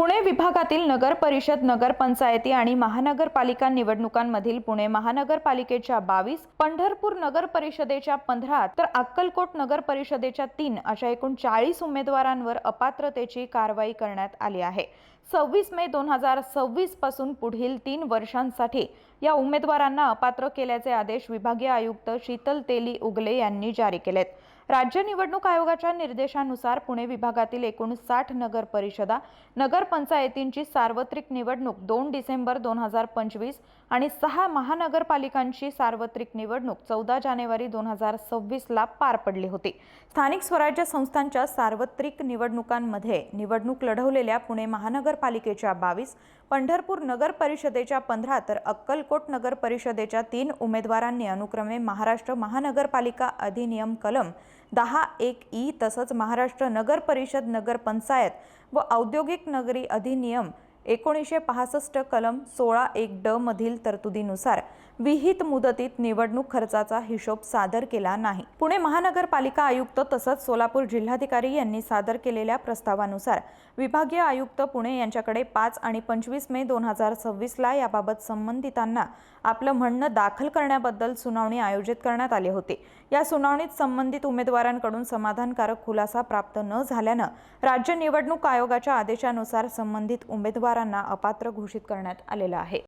पुणे विभागातील नगर परिषद, नगरपंचायती आणि महानगरपालिका निवडणुकांमधील पुणे महानगरपालिकेच्या 22, पंढरपूर नगर परिषदेच्या 15 तर अक्कलकोट नगर परिषदेच्या 3 अशा एकूण 40 उमेदवारांवर अपात्रतेची कारवाई करण्यात आली आहे। 26 मे 2026 पासून पुढील 3 वर्षांसाठी या उमेदवारांना अपात्र केल्याचे आदेश विभागीय आयुक्त शीतल तेली उगले यांनी जारी केलेत। राज्य निवडणूक आयोगाच्या निर्देशानुसार पुणे विभागातील एकूण 60 नगर परिषदा, नगरपंचायतींची सार्वत्रिक निवडणूक 2 डिसेंबर 2025 आणि 6 महानगरपालिकांची सार्वत्रिक निवडणूक 14 जानेवारी 2026 ला पार पडली होती। स्थानिक स्वराज्य संस्थांच्या सार्वत्रिक निवडणुकांमध्ये निवडणूक लढवलेल्या पुणे महानगरपालिकेच्या 22, पंढरपूर नगर परिषदेच्या 15 तर अक्कलकोट नगर परिषदेच्या 3 उमेदवारांनी अनुक्रमे महाराष्ट्र महानगरपालिका अधिनियम कलम 10(1) तसंच महाराष्ट्र नगर परिषद नगरपंचायत व औद्योगिक नगरी अधिनियम 1965 कलम 16(1) मधील तरतुदीनुसार विहित मुदतीत निवडणूक खर्चाचा हिशोब सादर केला नाही। पुणे महानगरपालिका आयुक्त तसंच सोलापूर जिल्हाधिकारी यांनी सादर केलेल्या प्रस्तावानुसार विभागीय आयुक्त पुणे यांच्याकडे 5 आणि 25 मे 2026 ला याबाबत संबंधितांना आपलं म्हणणं दाखल करण्याबद्दल सुनावणी आयोजित करण्यात आली होती। या सुनावणीत संबंधित उमेदवारांकडून समाधानकारक खुलासा प्राप्त न झाल्यानं राज्य निवडणूक आयोगाच्या आदेशानुसार संबंधित उमेदवारांना अपात्र घोषित करण्यात आलेलं आहे।